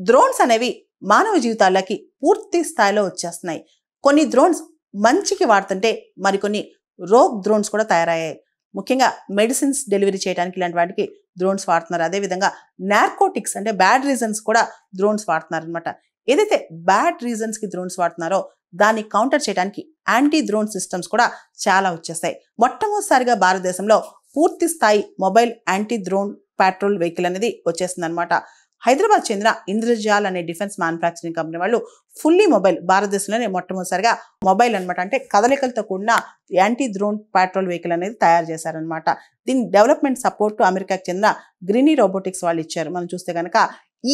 Drones అనేవి మానవ జీవితాలకి పూర్తి స్థాయిలో వచ్చేస్తున్నాయి. కొన్ని డ్రోన్స్ మంచికి వాడుతుంటే మరికొన్ని రోగ్ డ్రోన్స్ కూడా తయారయ్యాయి. ముఖ్యంగా మెడిసిన్స్ డెలివరీ చేయడానికి ఇలాంటి వాటికి డ్రోన్స్ వాడుతున్నారు. అదేవిధంగా నార్కోటిక్స్ అంటే బ్యాడ్ రీజన్స్ కూడా డ్రోన్స్ వాడుతున్నారు అనమాట. ఏదైతే బ్యాడ్ రీజన్స్కి డ్రోన్స్ వాడుతున్నారో దాన్ని కౌంటర్ చేయడానికి యాంటీ డ్రోన్ సిస్టమ్స్ కూడా చాలా వచ్చేస్తాయి. మొట్టమొదటిసారిగా భారతదేశంలో పూర్తి స్థాయి mobile anti drone petrol vehicle అనేది వచ్చేస్తుంది అనమాట. హైదరాబాద్ చెందిన ఇంద్రజాల్ అనే డిఫెన్స్ మ్యానుఫ్యాక్చరింగ్ కంపెనీ వాళ్ళు ఫుల్లీ మొబైల్ భారతదేశంలోనే మొట్టమొదటిసారిగా మొబైల్ అనమాట, అంటే కదలికలతో కూడిన యాంటీ డ్రోన్ పెట్రోల్ వెహికల్ అనేది తయారు చేశారనమాట. దీని డెవలప్మెంట్ సపోర్ట్ అమెరికాకు చెందిన గ్రీనీ రోబోటిక్స్ వాళ్ళు ఇచ్చారు. మనం చూస్తే కనుక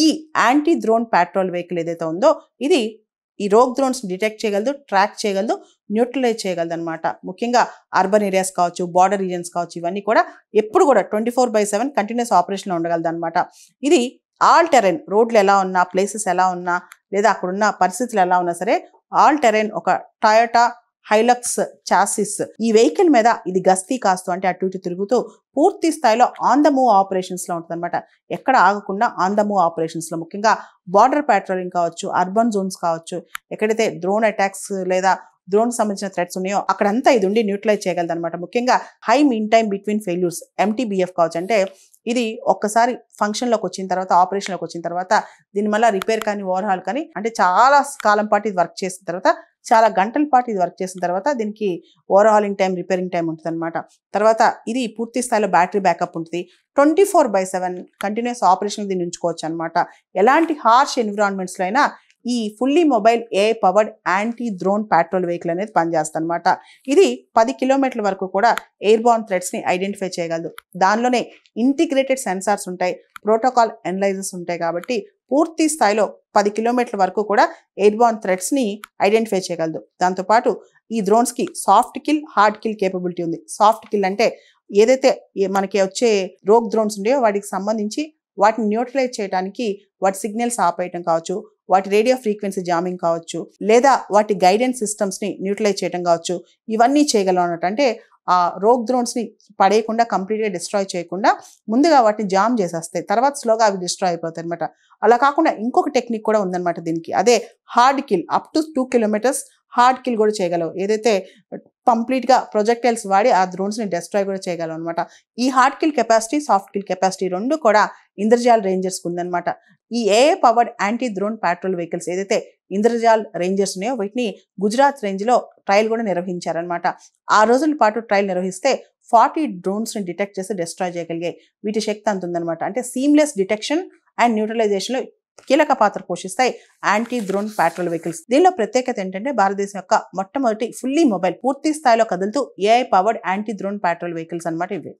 ఈ యాంటీ డ్రోన్ పెట్రోల్ వెహికల్ ఏదైతే ఉందో ఇది ఈ రోగ్ డ్రోన్స్ డిటెక్ట్ చేయగలదు, ట్రాక్ చేయగలదు, న్యూట్రలైజ్ చేయగలదు అనమాట. ముఖ్యంగా అర్బన్ ఏరియాస్ కావచ్చు, బార్డర్ రీజన్స్ కావచ్చు, ఇవన్నీ కూడా ఎప్పుడు కూడా 24/7 కంటిన్యూస్ ఆపరేషన్లో ఉండగలదు అనమాట. ఇది ఆల్ టెరెన్, రోడ్లు ఎలా ఉన్నా, ప్లేసెస్ ఎలా ఉన్నా, లేదా అక్కడున్న పరిస్థితులు ఎలా ఉన్నా సరే ఆల్ టెరెన్ ఒక టయోటా హైలక్స్ చాసిస్ ఈ వెహికల్ మీద ఇది గస్తీ కాస్తూ అంటే అటు ఇటు తిరుగుతూ పూర్తి స్థాయిలో ఆన్ ద మూవ్ ఆపరేషన్స్లో ఉంటుంది అనమాట. ఎక్కడ ఆగకుండా ఆన్ ద మూవ్ ఆపరేషన్స్లో ముఖ్యంగా బార్డర్ పెట్రోలింగ్ కావచ్చు, అర్బన్ జోన్స్ కావచ్చు, ఎక్కడైతే డ్రోన్ అటాక్స్ లేదా డ్రోన్ సంబంధించిన థ్రెట్స్ ఉన్నాయో అక్కడంతా ఇది ఉండి న్యూట్రలైజ్ చేయగలదు అనమాట. ముఖ్యంగా high mean time between failures MTBF కావచ్చు, అంటే ఇది ఒక్కసారి ఫంక్షన్లోకి వచ్చిన తర్వాత, ఆపరేషన్లోకి వచ్చిన తర్వాత దీని మళ్ళీ రిపేర్ కానీ ఓవర్హాల్ కానీ అంటే చాలా కాలం పాటు ఇది వర్క్ చేసిన తర్వాత, చాలా గంటల పాటు ఇది వర్క్ చేసిన తర్వాత దీనికి ఓవర్హాలింగ్ టైం, రిపేరింగ్ టైం ఉంటుంది అనమాట. తర్వాత ఇది పూర్తి స్థాయిలో బ్యాటరీ బ్యాకప్ ఉంటుంది. 24/7 కంటిన్యూస్ ఆపరేషన్ దీన్ని ఉంచుకోవచ్చు అనమాట. ఎలాంటి హార్ష్ ఎన్విరాన్మెంట్స్లో అయినా ఈ fully mobile AI powered anti drone petrol vehicle అనేది పనిచేస్తుంది అనమాట. ఇది 10 కిలోమీటర్ల వరకు కూడా ఎయిర్ బార్న్ థ్రెట్స్ని ఐడెంటిఫై చేయగలదు. దానిలోనే ఇంటిగ్రేటెడ్ సెన్సార్స్ ఉంటాయి, ప్రోటోకాల్ అనలైజర్స్ ఉంటాయి. కాబట్టి పూర్తి స్థాయిలో 10 కిలోమీటర్ల వరకు కూడా ఎయిర్ బార్న్ థ్రెట్స్ని ఐడెంటిఫై చేయగలదు. దాంతోపాటు ఈ డ్రోన్స్కి soft kill, hard kill capability ఉంది. సాఫ్ట్ కిల్ అంటే ఏదైతే మనకి వచ్చే రోగ్ డ్రోన్స్ ఉన్నాయో వాటికి సంబంధించి వాటిని న్యూట్రలైజ్ చేయడానికి వాటి సిగ్నల్స్ ఆపేయటం కావచ్చు, వాటి రేడియో ఫ్రీక్వెన్సీ జామింగ్ కావచ్చు, లేదా వాటి గైడెన్స్ సిస్టమ్స్ని న్యూట్రలైజ్ చేయడం కావచ్చు, ఇవన్నీ చేయగలం అన్నట్టు. అంటే ఆ రోగ్ డ్రోన్స్ని పడేయకుండా, కంప్లీట్గా డిస్ట్రాయ్ చేయకుండా ముందుగా వాటిని జామ్ చేసేస్తాయి, తర్వాత స్లోగా అవి డిస్ట్రాయ్ అయిపోతాయి అనమాట. అలా కాకుండా ఇంకొక టెక్నిక్ కూడా ఉందన్నమాట దీనికి, అదే hard kill. Up to 2 kilometres hard kill కూడా చేయగలవు. ఏదైతే కంప్లీట్గా ప్రొజెక్టైల్స్ వాడి ఆ డ్రోన్స్ని డిస్ట్రాయ్ కూడా చేయగలం అనమాట. ఈ hard kill capacity, soft kill capacity రెండు కూడా ఇంద్రజాల్ రేంజర్స్కి ఉందన్నమాట. ఈ AI powered anti drone petrol vehicles ఏదైతే ఇంద్రజాల్ రేంజర్స్ ఉన్నాయో వీటిని గుజరాత్ రేంజ్లో ట్రయల్ కూడా నిర్వహించారనమాట. 6 రోజుల పాటు ట్రయల్ నిర్వహిస్తే 40 డ్రోన్స్ని డిటెక్ట్ చేసి డిస్ట్రాయ్ చేయగలిగాయి. వీటి శక్తి అంత ఉందన్నమాట. అంటే సీమ్లెస్ డిటెక్షన్ అండ్ న్యూట్రలైజేషన్లో కీలక పాత్ర పోషిస్తాయి యాంటీ డ్రోన్ పెట్రోల్ వెహికల్స్. దీనిలో ప్రత్యేకత ఏంటంటే భారతదేశం యొక్క మొట్టమొదటి ఫుల్లీ మొబైల్ పూర్తి స్థాయిలో కదులుతూ AI powered anti drone petrol vehicles అనమాట ఇవి.